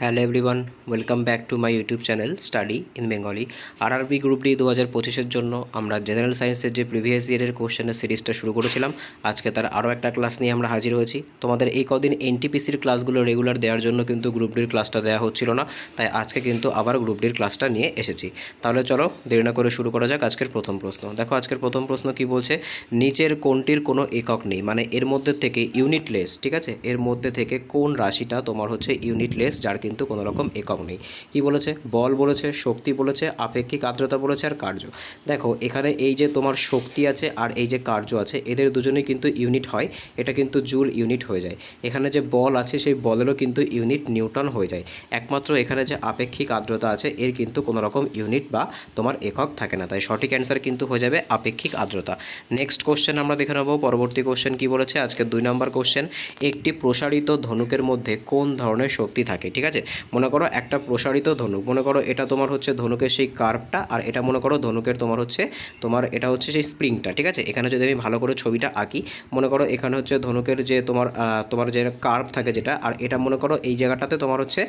Hello everyone, welcome back to my YouTube channel study in Bengali. RRB group D 2025-এর জন্য আমরা general সায়েন্সের যে প্রিভিয়াস ইয়ারের কোশ্চেনের সিরিজটা শুরু করেছিলাম, আজকে তার আরও একটা ক্লাস নিয়ে আমরা হাজির হয়েছি। তোমাদের এই কদিন এনটিপিসির ক্লাসগুলো রেগুলার দেওয়ার জন্য কিন্তু গ্রুপ ডির ক্লাসটা দেওয়া হচ্ছিল না, তাই আজকে কিন্তু আবার গ্রুপ ডির ক্লাসটা নিয়ে এসেছি। তাহলে চলো দেরি না করে শুরু করা যাক আজকের প্রথম প্রশ্ন। দেখো আজকের প্রথম প্রশ্ন কি বলছে, নিচের কোনটির কোনো একক নেই, মানে এর মধ্যে থেকে ইউনিটলেস, ঠিক আছে, এর মধ্যে থেকে কোন রাশিটা তোমার হচ্ছে ইউনিটলেস, যার কিন্তু কোনো রকম একক নেই। কি বলেছে? বল বলেছে, শক্তি বলেছে, আপেক্ষিক আর্দ্রতা বলেছে, আর কার্য। দেখো এখানে এই যে তোমার শক্তি আছে আর এই যে কার্য আছে, এদের দুজনেই কিন্তু ইউনিট হয়, এটা কিন্তু জুল ইউনিট হয়ে যায়। এখানে যে বল আছে সেই বলেরও কিন্তু ইউনিট নিউটন হয়ে যায়। একমাত্র এখানে যে আপেক্ষিক আর্দ্রতা আছে এর কিন্তু কোনো রকম ইউনিট বা তোমার একক থাকে না, তাই সঠিক অ্যান্সার কিন্তু হয়ে যাবে আপেক্ষিক আর্দ্রতা। নেক্সট কোশ্চেন আমরা দেখে নেব। পরবর্তী কোশ্চেন কি বলেছে, আজকে 2 নম্বর কোশ্চেন, একটি প্রসারিত ধনুকের মধ্যে কোন ধরনের শক্তি থাকে? ঠিক আছে, মনে করো একটা প্রসারিত ধনুক, মনে করো এটা তোমার হচ্ছে ধনুকের সেই কার্ভটা, আর এটা মনে করো ধনুকের তোমার হচ্ছে এটা হচ্ছে সেই স্প্রিংটা। ঠিক আছে, এখানে যদি আমি ভালো করে ছবিটা আঁকি, মনে করো এখানে হচ্ছে ধনুকের যে তোমার যে কার্ভ থাকে যেটা, আর এটা মনে করো এই জায়গাটাতে তোমার হচ্ছে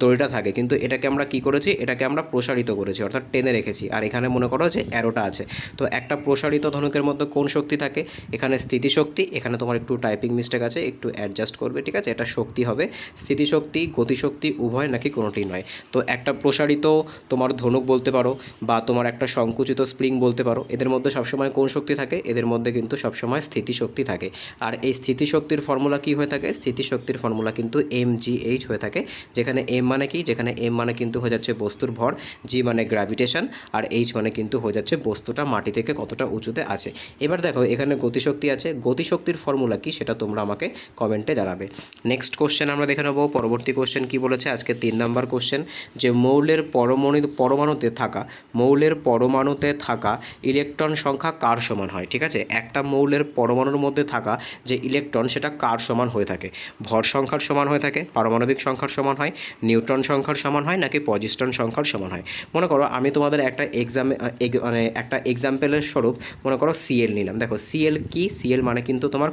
দড়িটা থাকে, কিন্তু এটাকে আমরা কি করেছি, এটাকে আমরা প্রসারিত করেছি, অর্থাৎ টেনে রেখেছি, আর এখানে মনে করো যে অ্যারোটা আছে। তো একটা প্রসারিত ধনুকের মধ্যে কোন শক্তি থাকে? এখানে স্থিতিশক্তি, এখানে তোমার একটু টাইপিং মিস্টেক আছে, একটু অ্যাডজাস্ট করবে, ঠিক আছে, এটা শক্তি হবে। স্থিতিশক্তি, গতিশক্তি উভয় নাকি কোনোটি নয়? তো একটা প্রসারিত তোমার ধনুক বলতে পারো, বা তোমার একটা সংকুচিত স্প্রিং বলতে পারো, এদের মধ্যে সবসময় কোন শক্তি থাকে? এদের মধ্যে কিন্তু সবসময় স্থিতিশক্তি থাকে। আর এই স্থিতিশক্তির ফর্মুলা কি হয়ে থাকে? স্থিতিশক্তির ফর্মুলা কিন্তু mgh হয়ে থাকে, যেখানে m মানে কি, যেখানে m মানে কিন্তু হয়ে যাচ্ছে বস্তুর ভর, g মানে গ্র্যাভিটেশন, আর h মানে কিন্তু হয়ে যাচ্ছে বস্তুটা মাটি থেকে কতটা উঁচুতে আছে। এবার দেখো এখানে গতিশক্তি আছে, গতিশক্তির ফর্মুলা কি সেটা তোমরা আমাকে কমেন্টে জানাবে। নেক্সট কোশ্চেন আমরা দেখে নেব। পরবর্তী কোশ্চেন কি বলেছে, আজকে 3 নম্বর কোশ্চেন, যে মৌলের পরমাণুতে থাকা ইলেকট্রন সংখ্যা কার সমান হয়? ঠিক আছে, একটা মৌলের পরমাণুর মধ্যে থাকা যে ইলেকট্রন সেটা কার সমান হয়ে থাকে? ভর সংখ্যার সমান হয়ে থাকে, পারমাণবিক সংখ্যার সমান হয়, নিউট্রন সংখ্যার সমান হয়, নাকি পজিট্রন সংখ্যার সমান হয়? মনে করো আমি তোমাদের একটা একটা এক্সাম্পলের স্বরূপ মনে করো সিএল নিলাম। দেখো সিএল কি? সিএল মানে কিন্তু তোমার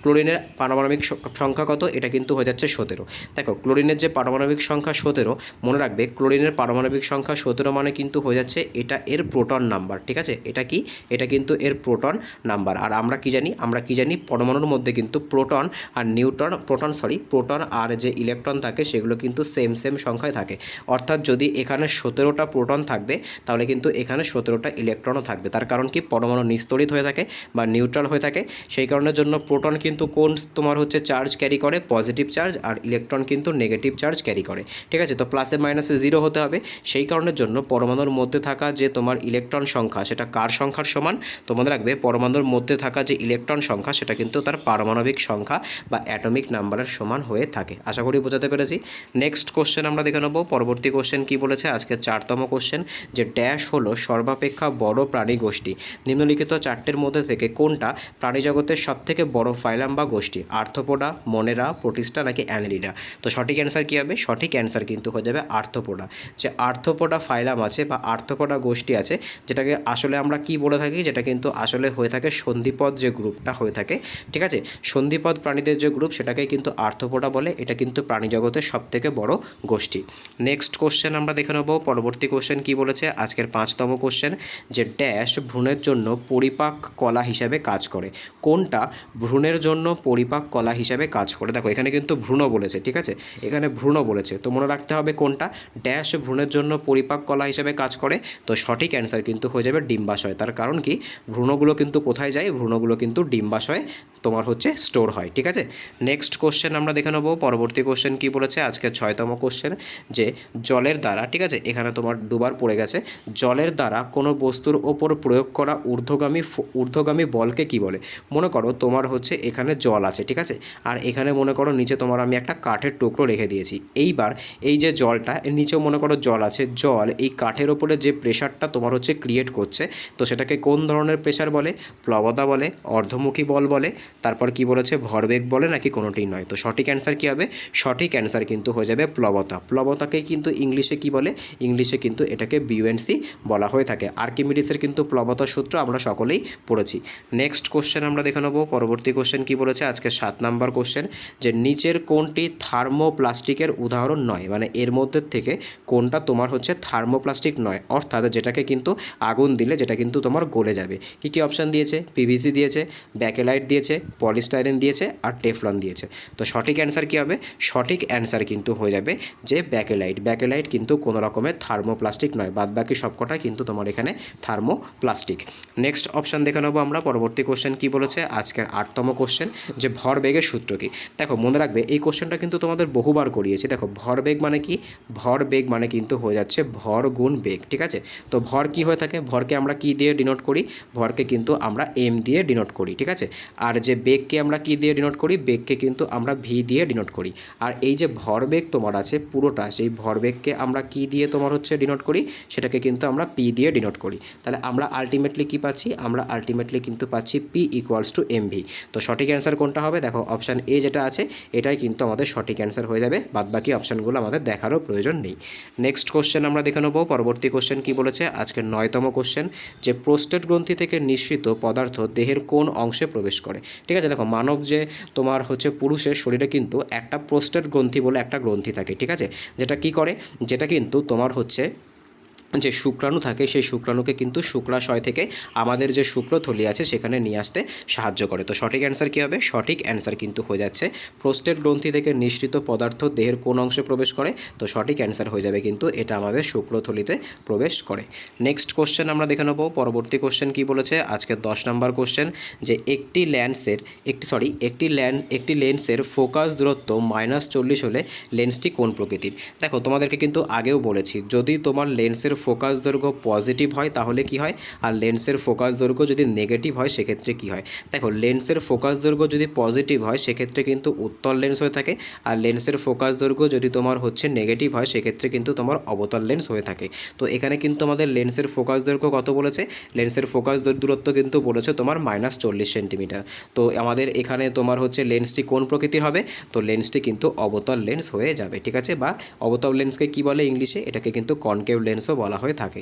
ক্লোরিনের পারমাণবিক সংখ্যা কত? এটা কিন্তু হয়ে যাচ্ছে 17। দেখো ক্লোরিনের যে পারমাণবিক সংখ্যা 17, মনে রাখবে ক্লোরিনের পারমাণবিক সংখ্যা 17 মানে কিন্তু হয়ে যাচ্ছে এটা এর প্রোটন নাম্বার। ঠিক আছে, এটা কি? এটা কিন্তু এর প্রোটন নাম্বার। আর আমরা কি জানি পরমাণুর মধ্যে কিন্তু প্রোটন আর প্রোটন আর যে ইলেকট্রন থাকে সেগুলো কিন্তু সেম সংখ্যায় থাকে। অর্থাৎ যদি এখানে 17টা প্রোটন থাকবে তাহলে কিন্তু এখানে 17টা ইলেকট্রনও থাকবে। তার কারণ কি? পরমাণু নিস্তড়িত হয়ে থাকে বা নিউট্রাল হয়ে থাকে, সেই কারণের জন্য প্রোটন কিন্তু কোন তোমার হচ্ছে চার্জ ক্যারি করে? পজিটিভ চার্জ, আর ইলেকট্রন কিন্তু নেগেটিভ চার্জ ক্যারি করে। ঠিক আছে, তো প্লাসে মাইনাসে 0 হতে হবে। সেই কারণের জন্য পরমাণুর মধ্যে থাকা যে তোমার ইলেকট্রন সংখ্যা সেটা কার সংখ্যার সমান? তো মনে রাখবে পরমাণুর মধ্যে থাকা যে ইলেকট্রন সংখ্যা সেটা কিন্তু তার পারমাণবিক সংখ্যা বা অ্যাটমিক নাম্বারের সমান হয়ে থাকে। আশা করি বোঝাতে পেরেছি। নেক্সট কোশ্চেন আমরা দেখে নেব। পরবর্তী কোশ্চেন কি বলেছে, আজকে 4তম কোশ্চেন, যে ড্যাশ হলো সর্বাপেক্ষা বড় প্রাণী গোষ্ঠী। নিম্নলিখিত 4টের মধ্যে থেকে কোনটা প্রাণীজগতের সবথেকে বড় ফাইলাম বা গোষ্ঠী? আর্থ্রোপোডা, মনেরা, প্রোটিস্টা, নাকি অ্যানেলিডা? তো সঠিক অ্যান্সার কী হবে? সঠিক অ্যান্সার কিন্তু হয়ে যাবে আর্থ্রোপোডা। যে আর্থ্রোপোডা ফাইলাম আছে বা আর্থ্রোপোডা গোষ্ঠী আছে, যেটাকে আসলে আমরা কি বলে থাকি, যেটা কিন্তু আসলে হয়ে থাকে সন্ধিপদ যে গ্রুপটা হয়ে থাকে। ঠিক আছে, সন্ধিপদ প্রাণীদের যে গ্রুপ সেটাকে কিন্তু আর্থ্রোপোডা বলে। এটা কিন্তু প্রাণীজগতের সবথেকে বড় গোষ্ঠী। নেক্সট কোশ্চেন আমরা দেখে নেব। পরবর্তী কোশ্চেন কি বলেছে, আজকের 5তম কোশ্চেন, যে ড্যাশ ভ্রূণের জন্য পরিপাক কলা হিসাবে কাজ করে। কোনটা ভ্রূণের জন্য পরিপাক কলা হিসাবে কাজ করে? দেখো এখানে কিন্তু ভ্রূণ বলেছে, ঠিক আছে, এখানে ভ্রূণ বলেছে, তো মনে রাখতে হবে কোনটা ড্যাশ ভ্রূণের জন্য পরিপাক কলা হিসাবে কাজ করে। তো সঠিক অ্যান্সার কিন্তু হয়ে যাবে ডিম্বাশয়। তার কারণ কি? ভ্রূণগুলো কিন্তু কোথায় যায়? ভ্রূণগুলো কিন্তু ডিম্বাশয়ে তোমার হচ্ছে স্টোর হয়। ঠিক আছে, নেক্সট কোশ্চেন আমরা দেখে নেব। পরবর্তী কোশ্চেন কি বলেছে, আজকে 6তম কোশ্চেন, যে জলের দ্বারা, ঠিক আছে, এখানে তোমার দুবার পড়ে গেছে, জলের দ্বারা কোনো বস্তুর ওপর প্রয়োগ করা ঊর্ধ্বগামী বলকে কি বলে? মনে করো তোমার হচ্ছে এখানে জল আছে, ঠিক আছে, আর এখানে মনে করো নিচে তোমার আমি একটা কাঠের টুকরো রেখে দিয়েছি। এইবার এই যে জলটা, এর নিচেও মনে করো জল আছে, জল এই কাঠের ওপরে যে প্রেশারটা তোমার হচ্ছে ক্রিয়েট করছে, তো সেটাকে কোন ধরনের প্রেশার বলে? প্লবতা বলে, অর্ধমুখী বল বলে, তারপর কি বলেছে, ভরবেগ বলে, নাকি কোনোটিই নয়? তো সঠিক অ্যান্সার কী হবে? সঠিক অ্যান্সার কিন্তু হয়ে যাবে প্লবতা। প্লবতাকে কিন্তু ইংলিশে কি বলে? ইংলিশে কিন্তু এটাকে বিউএনসি বলা হয়ে থাকে। আর্কিমিডিসের কিন্তু প্লবতার সূত্র আমরা সকলেই পড়েছি। নেক্সট কোশ্চেন আমরা দেখে নেব। পরবর্তী কোশ্চেন কি বলেছে, আজকে 7 নম্বর কোশ্চেন, যে নিচের কোনটি থার্মোপ্লাস্টিকের উদাহরণ নয়, মানে এর মধ্যে থেকে কোনটা তোমার হচ্ছে থার্মোপ্লাস্টিক নয়, অর্থাৎ যেটাকে কিন্তু আগুন দিলে যেটা কিন্তু তোমার গলে যাবে। কী কী অপশান দিয়েছে? পিভিসি দিয়েছে, ব্যাকেলাইট দিয়েছে, পলিস্টাইরেন দিয়েছে আর টেফলন দিয়েছে। তো সঠিক অ্যান্সার কী হবে? সঠিক অ্যান্সার কিন্তু হয়ে যাবে যে ব্যাকেলাইট। ব্যাকেলাইট কিন্তু কোনো রকমের থার্মোপ্লাস্টিক নয়, বাদবাকি সবকটা কিন্তু তোমার এখানে থার্মোপ্লাস্টিক। নেক্সট অপশান দেখে নেবো আমরা। পরবর্তী কোশ্চেন কী বলেছে? আজকের 8তম কোশ্চেন, যে ভরবেগের সূত্র কী। দেখো মনে রাখবে এই কোশ্চেনটা কিন্তু তোমাদের বহুবার করিয়েছি। দেখো ভরবেগ মানে কি? ভরবেগ মানে কিন্তু হয়ে যাচ্ছে ভর গুণ বেগ, ঠিক আছে? তো ভর কি হয়ে থাকে? ভরকে আমরা কি দিয়ে ডিনোট করি? ভরকে কিন্তু আমরা এম দিয়ে ডিনোট করি, ঠিক আছে? আর যে বেগকে আমরা কি দিয়ে ডিনোট করি? বেগকে কিন্তু আমরা ভি দিয়ে ডিনোট করি। আর এই যে ভরবেগ তোমার আছে পুরোটা, সেই ভরবেগকে আমরা কি দিয়ে তোমার হচ্ছে ডিনোট করি? সেটাকে কিন্তু আমরা পি দিয়ে ডিনোট করি। তাহলে আমরা আলটিমেটলি কি পাচ্ছি? আমরা আলটিমেটলি কিন্তু পাচ্ছি P equals to M V. তো সঠিক অ্যান্সার কোনটা হবে? দেখো অপশান এ যেটা আছে এটাই কিন্তু আমাদের সঠিক অ্যান্সার হয়ে যাবে, বাদবাকি অপশানগুলো আমাদের দেখারও প্রয়োজন নেই। নেক্সট কোশ্চেন আমরা দেখে নেবো। পরবর্তী কোশ্চেন কি বলেছে? আজকের 9তম কোশ্চেন, যে প্রোস্টেট গ্রন্থি থেকে নিঃসৃত পদার্থ দেহের কোন অংশে প্রবেশ করে। ঠিক আছে, দেখো মানব যে তোমার হচ্ছে পুরুষের শরীরে কিন্তু একটা প্রোস্টেট গ্রন্থি বলে একটা গ্রন্থি থাকে, ঠিক আছে? যেটা কি করে? যেটা কিন্তু তোমার হচ্ছে যে শুক্রাণু থাকে সেই শুক্রাণুকে কিন্তু শুক্রাশয় থেকে আমাদের যে শুক্রথলি আছে সেখানে নিয়ে আসতে সাহায্য করে। তো সঠিক অ্যান্সার কী হবে? সঠিক অ্যান্সার কিন্তু হয়ে যাচ্ছে প্রোস্টেট গ্রন্থি থেকে নিঃসৃত পদার্থ দেহের কোন অংশে প্রবেশ করে। তো সঠিক অ্যান্সার হয়ে যাবে কিন্তু এটা আমাদের শুক্রথলিতে প্রবেশ করে। নেক্সট কোশ্চেন আমরা দেখে নেব। পরবর্তী কোশ্চেন কি বলেছে? আজকে 10 নম্বর কোশ্চেন, যে একটি লেন্সের ফোকাস দূরত্ব -40 হলে লেন্সটি কোন প্রকৃতির। দেখো তোমাদেরকে কিন্তু আগেও বলেছি, যদি তোমার লেন্সের ফোকাস দৈর্ঘ্য পজিটিভ হয় তাহলে কি হয়, আর লেন্সের ফোকাস দৈর্ঘ্য যদি নেগেটিভ হয় সেক্ষেত্রে কি হয়। দেখো লেন্সের ফোকাস দৈর্ঘ্য যদি পজিটিভ হয় সেক্ষেত্রে কিন্তু উত্তল লেন্স হয়ে থাকে, আর লেন্সের ফোকাস দৈর্ঘ্য যদি তোমার হচ্ছে নেগেটিভ হয় সেক্ষেত্রে কিন্তু তোমার অবতল লেন্স হয়ে থাকে। তো এখানে কিন্তু আমাদের লেন্সের ফোকাস দৈর্ঘ্য কত বলেছে? লেন্সের ফোকাস দূরত্ব কিন্তু বলেছে তোমার -40 সেন্টিমিটার। তো আমাদের এখানে তোমার হচ্ছে লেন্সটি কোন প্রকৃতির হবে? তো লেন্সটি কিন্তু অবতল লেন্স হয়ে যাবে, ঠিক আছে? বা অবতল লেন্সকে কি বলে ইংলিশে? এটাকে কিন্তু কনকেভ লেন্সও বলা হয়ে থাকে।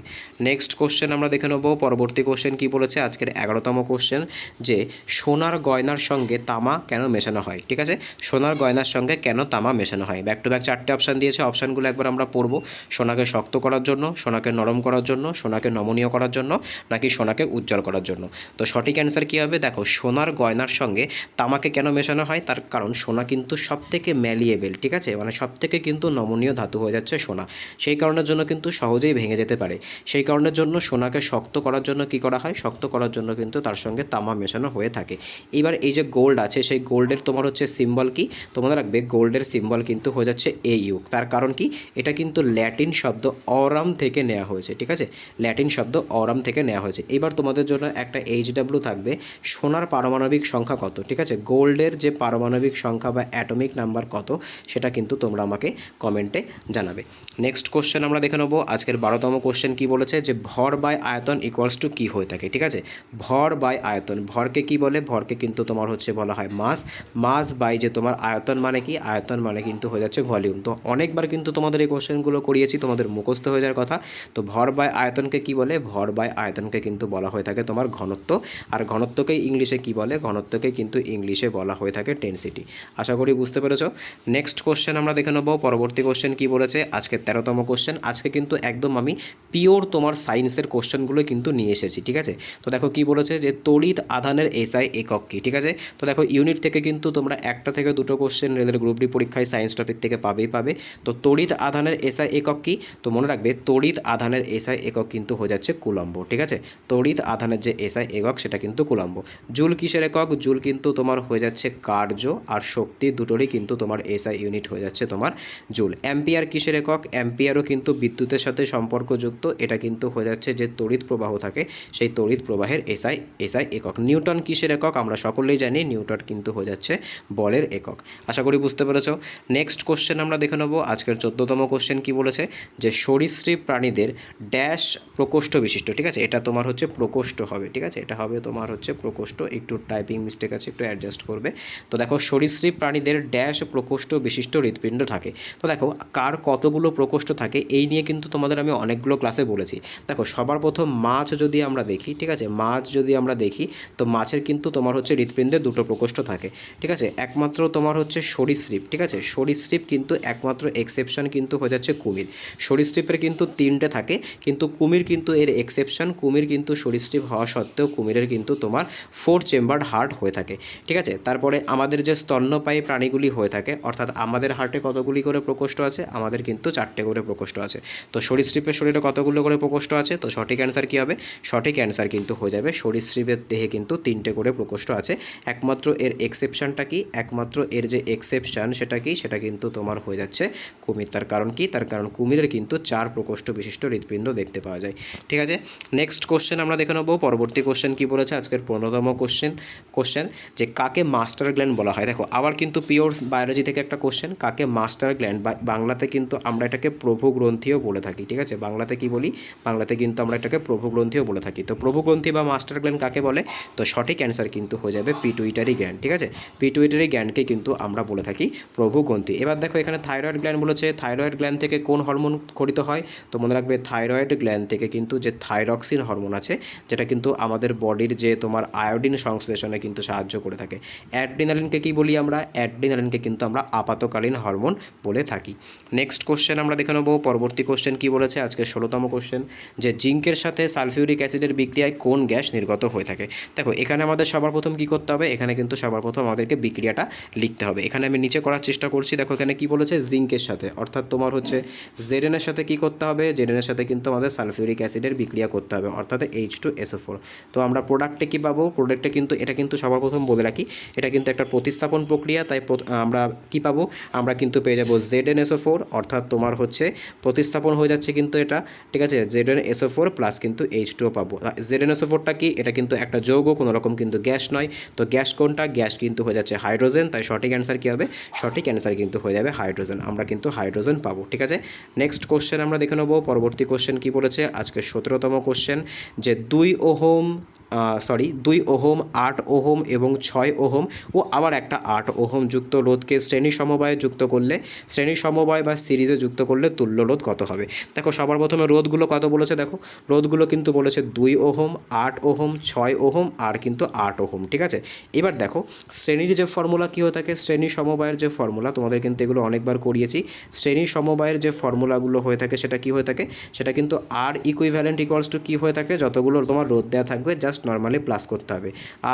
নেক্সট কোশ্চেন আমরা দেখে নেব। পরবর্তী কোশ্চেন কি বলেছে? আজকের 11তম কোশ্চেন, যে সোনার গয়নার সঙ্গে তামা কেন মেশানো হয়। ঠিক আছে, সোনার গয়নার সঙ্গে কেন তামা মেশানো হয়? ব্যাক টু ব্যাক 4টে অপশান দিয়েছে, অপশানগুলো একবার আমরা পড়ব। সোনাকে শক্ত করার জন্য, সোনাকে নরম করার জন্য, সোনাকে নমনীয় করার জন্য, নাকি সোনাকে উজ্জ্বল করার জন্য। তো সঠিক অ্যান্সার কী হবে? দেখো সোনার গয়নার সঙ্গে তামাকে কেন মেশানো হয়? তার কারণ সোনা কিন্তু সবথেকে ম্যালিয়েবেল, ঠিক আছে? মানে সবথেকে কিন্তু নমনীয় ধাতু হয়ে যাচ্ছে সোনা, সেই কারণের জন্য কিন্তু সহজেই ভেঙে যেতে পারে। সেই কারণের জন্য সোনাকে শক্ত করার জন্য কি করা হয়? শক্ত করার জন্য কিন্তু তার সঙ্গে তামা মেশানো হয়ে থাকে। এবার এই যে গোল্ড আছে, সেই গোল্ডের তোমার হচ্ছে সিম্বল কি? তোমরা রাখবে গোল্ডের সিম্বল কিন্তু হয়ে যাচ্ছে AU। তার কারণ কি? এটা কিন্তু ল্যাটিন শব্দ অরাম থেকে নেওয়া হয়েছে, ঠিক আছে? ল্যাটিন শব্দ অরাম থেকে নেওয়া হয়েছে। এবার তোমাদের জন্য একটা HW থাকবে, সোনার পারমাণবিক সংখ্যা কত? ঠিক আছে, গোল্ডের যে পারমাণবিক সংখ্যা বা অ্যাটমিক নাম্বার কত সেটা কিন্তু তোমরা আমাকে কমেন্টে জানাবে। নেক্সট কোশ্চেন আমরা দেখে নেবো। আজকের 12তম কোশ্চেন কি বলেছে? যে ভর বাই আয়তন ইকুয়ালস টু কী হয়ে থাকে। ঠিক আছে, ভর বাই আয়তন, ভরকে কি বলে? ভরকে কিন্তু তোমার হচ্ছে বলা হয় মাস। মাস বাই যে তোমার আয়তন মানে কি? আয়তন মানে কিন্তু হয়ে যাচ্ছে ভলিউম। তো অনেকবার কিন্তু তোমাদের এই কোশ্চেনগুলো করিয়েছি, তোমাদের মুখস্থ হয়ে যাওয়ার কথা। তো ভর বাই আয়তনকে কি বলে? ভর বাই আয়তনকে কিন্তু বলা হয়ে থাকে তোমার ঘনত্ব। আর ঘনত্বকেই ইংলিশে কি বলে? ঘনত্বকে কিন্তু ইংলিশে বলা হয়ে থাকে ডেনসিটি। আশা করি বুঝতে পেরেছো। নেক্সট কোশ্চেন আমরা দেখে নেবো। পরবর্তী কোশ্চেন কি বলেছে? আজকে 13তম কোশ্চেন। আজকে কিন্তু একদম আমি পিওর তোমার সায়েন্সের কোশ্চেনগুলো কিন্তু নিয়ে এসেছি, ঠিক আছে? তো দেখো কি বলেছে? যে তড়িৎ আধানের SI একক কী। ঠিক আছে, তো দেখো ইউনিট থেকে কিন্তু তোমরা একটা থেকে দুটো কোশ্চেন এদের গ্রুপ ডি পরীক্ষায় সায়েন্স টপিক থেকে পাবে। তো তড়িৎ আধানের SI একক কী? তো মনে রাখবে তড়িৎ আধানের SI একক কিন্তু হয়ে যাচ্ছে কুলম্ব, ঠিক আছে? তড়িৎ আধানের যে SI একক সেটা কিন্তু কুলম্ব। জুল কিসের একক? জুল কিন্তু তোমার হয়ে যাচ্ছে কার্য আর শক্তি দুটোরই কিন্তু তোমার SI ইউনিট হয়ে যাচ্ছে তোমার জুল। অ্যাম্পিয়ার কিসের একক? অ্যাম্পিয়ারও কিন্তু বিদ্যুতের সাথে সম্পর্কযুক্ত, এটা কিন্তু হয়ে যাচ্ছে যে তড়িৎ প্রবাহ থাকে সেই তড়িৎ প্রবাহের SI একক। নিউটন কিসের একক? আমরা সকলেই জানি নিউটন কিন্তু হয়ে যাচ্ছে বলের একক। আশা করি বুঝতে পেরেছো। নেক্সট কোশ্চেন আমরা দেখে নেবো। আজকের 14তম কোশ্চেন কি বলেছে? যে সরীসৃপ প্রাণীদের ড্যাশ প্রকোষ্ঠ বিশিষ্ট। ঠিক আছে, এটা তোমার হচ্ছে প্রকোষ্ঠ হবে, ঠিক আছে? এটা হবে তোমার হচ্ছে প্রকোষ্ঠ। একটু টাইপিং মিস্টেক আছে, একটু অ্যাডজাস্ট করবে। তো দেখো সরীসৃপ প্রাণীদের ড্যাশ প্রকোষ্ঠ বিশিষ্ট হৃৎপিণ্ড থাকে। তো দেখো কার কতগুলো প্রকোষ্ঠ থাকে এই নিয়ে কিন্তু তোমাদের আমি অনেকগুলো ক্লাসে বলেছি। দেখো সবার প্রথম মাছ যদি আমরা দেখি, ঠিক আছে, মাছ যদি আমরা দেখি তো মাছের কিন্তু তোমার হচ্ছে হৃৎপিণ্ডের দুটো প্রকোষ্ঠ থাকে, ঠিক আছে, একমাত্র তোমার হচ্ছে সরীসৃপ, ঠিক আছে, সরীসৃপ কিন্তু একমাত্র এক্সেপশন কিন্তু হয়ে যাচ্ছে কুমির। সরীসৃপের কিন্তু তিনটে থাকে, কিন্তু কুমির কিন্তু এর এক্সেপশন, কুমির কিন্তু সরীসৃপ হওয়া সত্ত্বেও কুমিরের কিন্তু তোমার 4 চেম্বার্ড হার্ট হয়ে থাকে, ঠিক আছে। তারপরে আমাদের যে স্তন্যপায়ী প্রাণীগুলি হয়ে থাকে, অর্থাৎ আমাদের হার্টে কতগুলি করে প্রকোষ্ঠ আছে, আমাদের কিন্তু 4টে করে প্রকোষ্ঠ আছে। তো সরীসৃপের শরীরে কতগুলো করে প্রকোষ্ঠ আছে? তো সঠিক অ্যান্সার কী হবে? সঠিক অ্যান্সার কিন্তু হয়ে যাবে সরীসৃপের দেহে কিন্তু 3টে করে প্রকোষ্ঠ আছে। একমাত্র এর এক্সেপশনটা কি? একমাত্র এর যে এক্সেপশন সেটা কি? সেটা কিন্তু তোমার হয়ে যাচ্ছে কুমির। তার কারণ কি? তার কারণ কুমিরের কিন্তু 4 প্রকোষ্ঠ বিশিষ্ট হৃৎপিণ্ড দেখতে পাওয়া যায়, ঠিক আছে। নেক্সট কোশ্চেন আমরা দেখে নেবো। পরবর্তী কোশ্চেন কি বলেছে? আজকের 15তম কোশ্চেন যে কাকে মাস্টার গ্ল্যান্ড বলা হয়। দেখো আবার কিন্তু পিওর বায়োলজি থেকে একটা কোশ্চেন, কাকে মাস্টার গ্ল্যান্ড, বা বাংলাতে কিন্তু আমরা এটাকে প্রভুগ্রন্থিও বলে থাকি, ঠিক আছে। বাংলাতে কি বলি? বাংলাতে কিন্তু আমরা এটাকে প্রভুগ্রন্থিও বলে থাকি। তো প্রভুগ্রন্থি বা মাস্টার গ্ল্যান্ড কাকে বলে? তো সঠিক অ্যান্সার কিন্তু হয়ে যাবে পিটুইটারি গ্ল্যান্ড, ঠিক আছে। পিটুইটারি গ্ল্যান্ডকে কিন্তু আমরা বলে থাকি প্রভুগ্রন্থি। এবার দেখো এখানে থাইরয়েড গ্ল্যান্ড বলেছে, থাইরয়েড গ্ল্যান্ড থেকে কোন হরমোন খরিত হয়? তো মনে রাখবে থাইরয়েড গ্ল্যান্ড থেকে কিন্তু যে থাইরক্সিন হরমোন আছে, যেটা কিন্তু আমাদের বডির যে তোমার আয়োডিন সংশ্লেষণে কিন্তু সাহায্য করে থাকে। অ্যাড্রিনালিনকে কি বলি আমরা? অ্যাড্রিনালিনকে কিন্তু আমরা আপাতকালীন হরমোন বলে থাকি। নেক্সট কোশ্চেন আমরা দেখে নেবো। পরবর্তী কোশ্চেন কি বলেছে? আজকে 16তম কোশ্চেন যে জিঙ্কের সাথে সালফিউরিক অ্যাসিডের বিক্রিয়ায় কোন গ্যাস নির্গত হয়ে থাকে। দেখো এখানে আমাদের সবার প্রথম কি করতে হবে? এখানে কিন্তু সবার প্রথম আমাদেরকে বিক্রিয়াটা লিখতে হবে। এখানে আমি নিচে করার চেষ্টা করছি। দেখো এখানে কি বলেছে? জিঙ্কের সাথে, অর্থাৎ তোমার হচ্ছে জেডেন এর সাথে কি করতে হবে? জেডেন এর সাথে কিন্তু আমাদের সালফিউরিক অ্যাসিডের বিক্রিয়া করতে হবে, অর্থাৎ H2SO4। তো আমরা প্রোডাক্টে কি পাবো? প্রোডাক্টে কিন্তু এটা কিন্তু সবার প্রথম বলে রাখি, এটা কিন্তু একটা প্রতিস্থাপন প্রক্রিয়া, তাই আমরা কি পাবো? আমরা কিন্তু পেয়ে যাবো ZnSO4, অর্থাৎ তোমার হচ্ছে প্রতিস্থাপন হয়ে যাচ্ছে কিন্তু এটা, ঠিক আছে, ZnSO4 প্লাস কিন্তু H2O পাবো। ZnSO4টা কি? এটা কিন্তু একটা যৌগ, কোনো রকম কিন্তু গ্যাস নয়। তো গ্যাস কোনটা? গ্যাস কিন্তু হয়ে যাচ্ছে হাইড্রোজেন, তাই সঠিক অ্যান্সার কী হবে? সঠিক অ্যান্সার কিন্তু হয়ে যাবে হাইড্রোজেন। আমরা কিন্তু হাইড্রোজেন পাবো, ঠিক আছে। নেক্সট কোশ্চেন আমরা দেখে নেবো। পরবর্তী কোশ্চেন কি বলেছে? আজকে 17তম কোশ্চেন যে 2 ওহম 2 ওহম, 8 ওহম এবং 6 ওহম ও আবার একটা 8 ওহম যুক্ত রোধকে শ্রেণী সমবায়ে যুক্ত করলে, শ্রেণী সমবায় বা সিরিজে যুক্ত করলে তুল্য রোধ কত হবে? দেখো সবার প্রথমে রোধগুলো কত বলেছে? দেখো রোধগুলো কিন্তু বলেছে 2 ওহম, 8 ওহম, 6 ওহম আর কিন্তু 8 ওহম, ঠিক আছে। এবার দেখো শ্রেণীর যে ফর্মুলা কী হয়ে থাকে, শ্রেণী সমবায়ের যে ফর্মুলা, তোমাদের কিন্তু এগুলো অনেকবার করিয়েছি। শ্রেণী সমবায়ের যে ফর্মুলাগুলো হয়ে থাকে সেটা কী হয়ে থাকে? সেটা কিন্তু আর ইকুইভ্যালেন্ট ইকুয়ালস টু কী হয়ে থাকে? যতগুলো তোমার রোধ দেওয়া থাকবে জাস্ট নর্মালি প্লাস করতে হবে,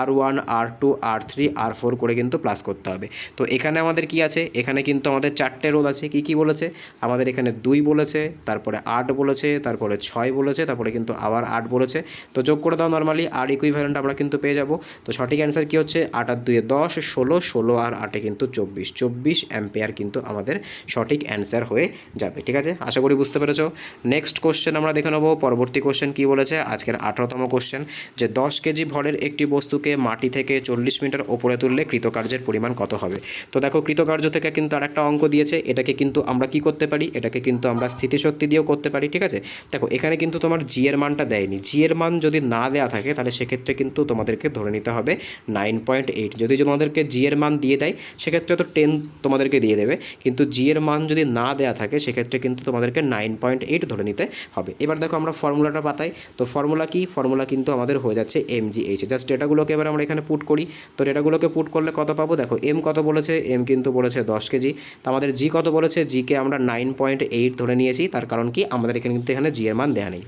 R1 R2 R3 R4 করে কিন্তু প্লাস করতে হবে। তো এখানে আমাদের কি আছে? এখানে কিন্তু আমাদের 4টে রোধ আছে। কি কি বলেছে? আমাদের এখানে 2 বলেছে, তারপরে 8 বলেছে, তারপরে 6 বলেছে, তারপরে কিন্তু আবার 8 বলেছে। তো যোগ করে দাও নর্মালি, আর ইকুইভ্যালেন্ট আমরা কিন্তু পেয়ে যাব। তো সঠিক অ্যান্সার কী হচ্ছে? 8 আর 2 10, 16, 16 আর 8 কিন্তু 24 অ্যাম্পিয়ার কিন্তু আমাদের সঠিক অ্যান্সার হয়ে যাবে, ঠিক আছে। আশা করি বুঝতে পেরেছো। নেক্সট কোশ্চেন আমরা দেখে নেবো। পরবর্তী কোশ্চেন কী বলেছে? আজকের 18তম কোশ্চেন যে 10 কেজি ভরের একটি বস্তুকে মাটি থেকে 40 মিটার ওপরে তুললে কৃতকার্যের পরিমাণ কত হবে? তো দেখো কৃতকার্য থেকে কিন্তু আরেকটা অঙ্ক দিয়েছে, এটাকে কিন্তু আমরা কি করতে পারি? এটাকে কিন্তু আমরা স্থিতিশক্তি দিয়েও করতে পারি, ঠিক আছে। দেখো এখানে কিন্তু তোমার জি এর মানটা দেয়নি, জি এর মান যদি না দেওয়া থাকে তাহলে সেক্ষেত্রে কিন্তু তোমাদেরকে ধরে নিতে হবে 9.8। যদি তোমাদেরকে জি এর মান দিয়ে দেয় সেক্ষেত্রে তো 10 তোমাদেরকে দিয়ে দেবে, কিন্তু জি এর মান যদি না দেওয়া থাকে সেক্ষেত্রে কিন্তু তোমাদেরকে 9.8 ধরে নিতে হবে। এবার দেখো আমরা ফর্মুলাটা পাতাই। তো ফর্মুলা কি? ফর্মুলা কিন্তু আমাদের হয়ে যাচ্ছে mgh। জাস্ট ডেটাগুলোকে এবার আমরা এখানে পুট করি। তো ডেটাগুলোকে পুট করলে কত পাবো? দেখো এম কত বলেছে? এম কিন্তু বলেছে 10 কেজি। তো আমাদের জি কত বলেছে? জিকে আমরা 9.8 ধরে নিয়েছি, তার কারণ কি? আমাদের এখানে কিন্তু এখানে জি এর মান দেওয়া নেই।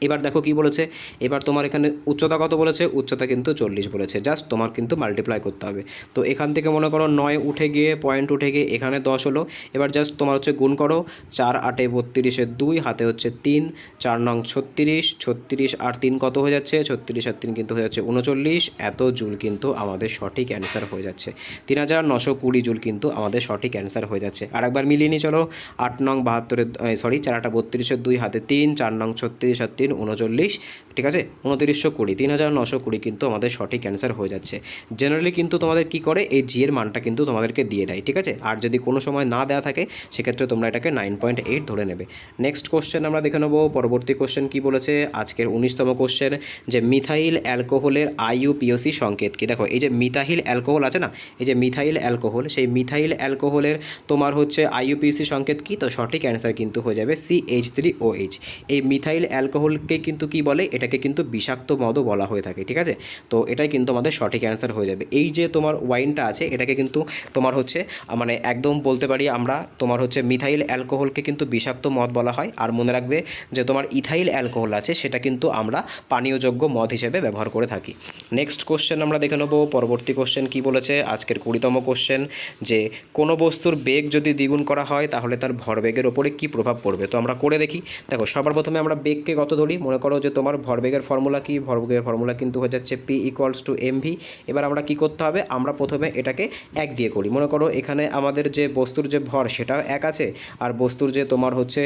এবার দেখো কি বলেছে? এবার তোমার এখানে উচ্চতা কত বলেছে? উচ্চতা কিন্তু 40 বলেছে, জাস্ট তোমার কিন্তু মাল্টিপ্লাই করতে হবে। তো এখান থেকে মনে করো 9 উঠে গিয়ে পয়েন্ট উঠে গিয়ে এখানে 10 হলো। এবার জাস্ট তোমার হচ্ছে গুণ করো, 4 8 32 2 হাতে হচ্ছে 3, 4 নং 36, 36 আর 3 কত হয়ে যাচ্ছে? 36 আর 3 কিন্তু হয়ে যাচ্ছে 39। এত জুল কিন্তু আমাদের সঠিক অ্যান্সার হয়ে যাচ্ছে। 3920 জুল কিন্তু আমাদের সঠিক অ্যান্সার হয়ে যাচ্ছে। আরেকবার মিলিয়ে নিই চলো। 8 নং 72 4 8 32 2 হাতে 3, 4 নং 36 আর 3 39, ঠিক আছে, 2920, 3920 কিন্তু আমাদের সঠিক অ্যান্সার হয়ে যাচ্ছে। জেনারেলি কিন্তু তোমাদের কি করে এই জি এর মানটা কিন্তু তোমাদেরকে দিয়ে দেয়, ঠিক আছে। আর যদি কোনো সময় না দেওয়া থাকে সেক্ষেত্রে তোমরা এটাকে 9.8 ধরে নেবে। নেক্সট কোশ্চেন আমরা দেখে নেবো। পরবর্তী কোশ্চেন কি বলেছে আজকের 19তম কোশ্চেন, যে মিথাইল অ্যালকোহলের IUPAC সংকেত কি। দেখো এই যে মিথাইল অ্যালকোহল আছে না, এই যে মিথাইল অ্যালকোহল, সেই মিথাইল অ্যালকোহলের তোমার হচ্ছে IUPAC সংকেত কি, তো সঠিক অ্যান্সার কিন্তু হয়ে যাবে CH3OH। এই মিথাইল অ্যালকোহলকে কিন্তু কি বলে, এটাকে কিন্তু বিষাক্ত মদও বলা হয়ে থাকে, ঠিক আছে। তো এটাই কিন্তু আমাদের সঠিক অ্যান্সার হয়ে যাবে। এই যে তোমার ওয়াইনটা আছে এটাকে কিন্তু তোমার হচ্ছে মানে একদম বলতে পারি আমরা তোমার হচ্ছে মিথাইল অ্যালকোহলকে কিন্তু বিষাক্ত মদ বলা হয়। আর মনে রাখবে যে তোমার ইথাইল অ্যালকোহল আছে সেটা কিন্তু আমরা পানীয়যোগ্য মদ হিসেবে ব্যবহার করে থাকি। নেক্সট কোশ্চেন আমরা দেখে নেবো। পরবর্তী কোশ্চেন কি বলেছে আজকের 20তম কোশ্চেন, যে কোনো বস্তুর বেগ যদি দ্বিগুণ করা হয় তাহলে তার ভরবেগের ওপরে কী প্রভাব পড়বে। তো আমরা করে দেখি। দেখো সবার প্রথমে আমরা বেগকে কত ধরি, মনে করো যে তোমার ভরবেগের ফর্মুলা কি, ভরবেগের ফর্মুলা কিন্তু হয়ে যাচ্ছে P = mv। এবার আমরা কি করতে হবে, আমরা প্রথমে এটাকে 1 দিয়ে করি। মনে করো এখানে আমাদের যে বস্তুর যে ভর সেটাও 1 আছে, আর বস্তুর যে তোমার হচ্ছে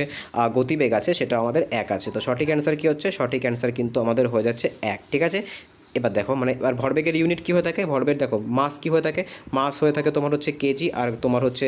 গতিবেগ আছে সেটা আমাদের 1 আছে। তো সঠিক অ্যান্সার কী হচ্ছে, সঠিক অ্যান্সার কিন্তু আমাদের হয়ে যাচ্ছে 1, ঠিক আছে। এবার দেখো মানে এবার ভরবেগের ইউনিট কী হয়ে থাকে, ভরবেগ দেখো মাস কী হয়ে থাকে, মাস হয়ে থাকে তোমার হচ্ছে কেজি, আর তোমার হচ্ছে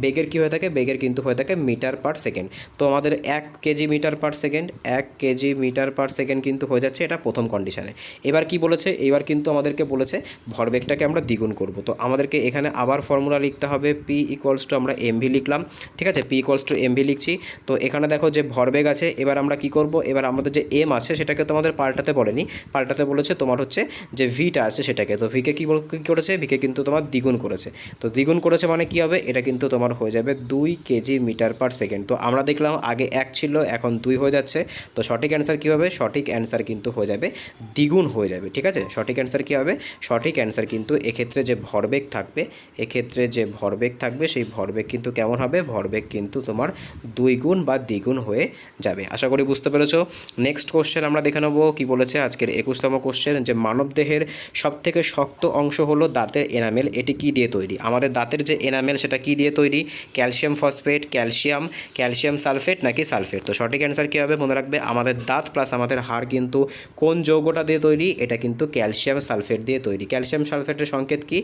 বেগের কী হয়ে থাকে, বেগের কিন্তু হয়ে থাকে মিটার পার সেকেন্ড। তো আমাদের 1 KG metre per second, 1 KG metre per second কিন্তু হয়ে যাচ্ছে এটা প্রথম কন্ডিশানে। এবার কি বলেছে, এবার কিন্তু আমাদেরকে বলেছে ভরবেগটাকে আমরা দ্বিগুণ করব। তো আমাদেরকে এখানে আবার ফর্মুলা লিখতে হবে, P = আমরা mv লিখলাম, ঠিক আছে, P = mv লিখছি। তো এখানে দেখো যে ভরবেগ আছে, এবার আমরা কি করব, এবার আমাদের যে m আছে সেটাকে তোমাদের পাল্টাতে বলেনি, পাল্টাতে বলেছে তোমার হচ্ছে যে ভিটা আছে সেটাকে। তো ভিকে কী করেছে, ভিকে কিন্তু তোমার দ্বিগুণ করেছে। তো দ্বিগুণ করেছে মানে কী হবে, এটা কিন্তু তোমার হয়ে যাবে 2 কেজি মিটার পার সেকেন্ড। তো আমরা দেখলাম আগে 1 ছিল এখন 2 হয়ে যাচ্ছে। তো সঠিক অ্যান্সার কী হবে, সঠিক অ্যান্সার কিন্তু হয়ে যাবে দ্বিগুণ হয়ে যাবে, ঠিক আছে। সঠিক অ্যান্সার কী হবে, সঠিক অ্যান্সার কিন্তু এক্ষেত্রে যে ভরবেগ থাকবে, এক্ষেত্রে যে ভরবেগ থাকবে সেই ভরবেগ কিন্তু কেমন হবে, ভরবেগ কিন্তু তোমার 2 গুণ বা দ্বিগুণ হয়ে যাবে। আশা করি বুঝতে পেরেছো। নেক্সট কোশ্চেন আমরা দেখে নেবো কী বলেছে আজকের 21তম কোশ্চেন, যে মানবদেহের সবথেকে শক্ত অংশ হলো দাঁতের এনামেল, এটি কী দিয়ে তৈরি। আমাদের দাঁতের যে এনামেল সেটা কী দিয়ে তৈরি, ক্যালসিয়াম ফসফেট, ক্যালসিয়াম সালফেট নাকি সালফেট। তো সঠিক অ্যান্সার কী হবে, মনে রাখবে আমাদের দাঁত প্লাস আমাদের হাড় কিন্তু কোন যৌগটা দিয়ে তৈরি, এটা কিন্তু ক্যালসিয়াম সালফেট দিয়ে তৈরি। ক্যালসিয়াম সালফেটের সংকেত কি,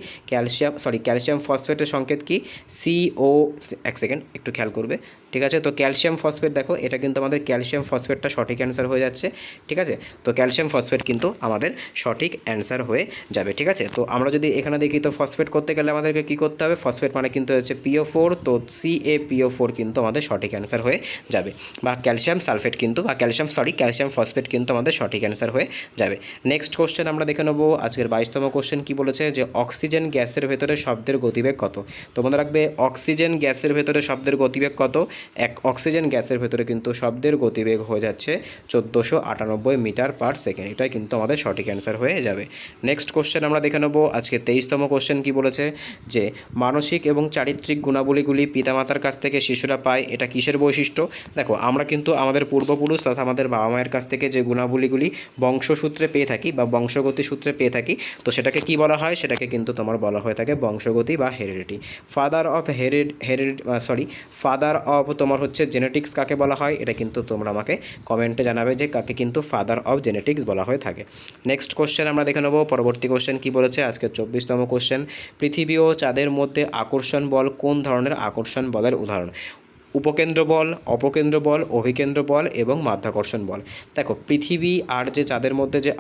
ক্যালসিয়াম ফসফেটের সংকেত কি, CO, এক সেকেন্ড একটু খেয়াল করবে, ঠিক আছে। তো ক্যালসিয়াম ফসফেট দেখো এটা কিন্তু আমাদের ক্যালসিয়াম ফসফেটটা সঠিক অ্যান্সার হয়ে যাচ্ছে, ঠিক আছে। তো ক্যালসিয়াম ফসফেট কিন্তু আমাদের সঠিক অ্যান্সার হয়ে যাবে, ঠিক আছে। তো আমরা যদি এখানে দেখি তো ফসফেট করতে গেলে আমাদেরকে কী করতে হবে, ফসফেট মানে কিন্তু হচ্ছে PO4, তো CaPO4 কিন্তু আমাদের সঠিক অ্যান্সার হয়ে যাবে, বা ক্যালসিয়াম সালফেট কিন্তু বা ক্যালসিয়াম ফসফেট কিন্তু আমাদের সঠিক অ্যান্সার হয়ে যাবে। নেক্সট কোশ্চেন আমরা দেখে নেবো আজকের 22তম কোশ্চেন কী বলেছে, যে অক্সিজেন গ্যাসের ভেতরে শব্দের গতিবেগ কত। তো মনে রাখবে অক্সিজেন গ্যাসের ভেতরে শব্দের গতিবেগ কত, অক্সিজেন গ্যাসের ভেতরে কিন্তু শব্দের গতিবেগ হয়ে যাচ্ছে 1498 মিটার পার সেকেন্ড, এটাই কিন্তু আমাদের সঠিক অ্যান্সার হয়ে যাবে। নেক্সট কোশ্চেন আমরা দেখে নেবো আজকে 23তম কোশ্চেন কী বলেছে, যে মানসিক এবং চারিত্রিক গুণাবলীগুলি পিতামাতার কাছ থেকে শিশুরা পায়, এটা কিসের বৈশিষ্ট্য। দেখো আমরা কিন্তু আমাদের পূর্বপুরুষ তথা আমাদের বাবা মায়ের কাছ থেকে যে গুণাবলীগুলি বংশসূত্রে পেয়ে থাকি বা বংশগতি সূত্রে পেয়ে থাকি, তো সেটাকে কি বলা হয়, সেটাকে কিন্তু তোমার বলা হয়ে থাকে বংশগতি বা হেরিডিটি। ফাদার অফ তোমার হচ্ছে জেনেটিক্স কাকে বলা হয়, এটা কিন্তু তোমরা আমাকে কমেন্টে জানাবে যে কাকে কিন্তু ফাদার অফ জেনেটিক্স বলা হয়ে থাকে। নেক্সট কোশ্চেন আমরা দেখে নেবো পরবর্তী কোশ্চেন কী বলেছে আজকে 24তম কোশ্চেন, পৃথিবী ও চাঁদের মধ্যে আকর্ষণ বল কোন ধরনের আকর্ষণ বলের উদাহরণ। উপকেন্দ্র বল, অপকেন্দ্র বল, অভিকেন্দ্র বল এবং মাধ্যাকর্ষণ বল। দেখো পৃথিবী আর যে চাঁদের মধ্যে যে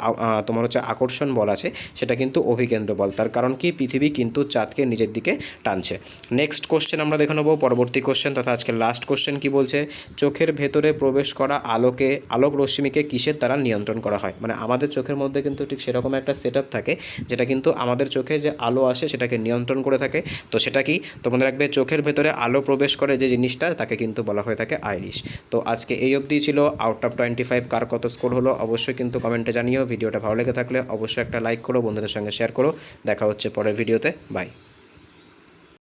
তোমার হচ্ছে আকর্ষণ বল আছে সেটা কিন্তু অভিকেন্দ্র বল, তার কারণ কি পৃথিবী কিন্তু চাঁদকে নিজের দিকে টানছে। নেক্সট কোশ্চেন আমরা দেখে নেবো পরবর্তী কোশ্চেন তথা আজকের লাস্ট কোশ্চেন কি বলছে, চোখের ভেতরে প্রবেশ করা আলোক রশ্মিকে কিসের দ্বারা নিয়ন্ত্রণ করা হয়। মানে আমাদের চোখের মধ্যে কিন্তু ঠিক সেরকম একটা সেট আপ থাকে যেটা কিন্তু আমাদের চোখে যে আলো আসে সেটাকে নিয়ন্ত্রণ করে থাকে। তো সেটা কি, তোমাদের রাখবে চোখের ভেতরে আলো প্রবেশ করে যে জিনিসটা তাকে কিন্তু বলা হয়ে থাকে আইরিশ। তো আজকে এই অবধি ছিল। আউট অফ 25 কার কত স্কোর হলো অবশ্যই কিন্তু কমেন্টে জানিও। ভিডিওটা ভালো লেগে থাকলে অবশ্যই একটা লাইক করো, বন্ধুদের সঙ্গে শেয়ার করো। দেখা হচ্ছে পরের ভিডিওতে, বাই।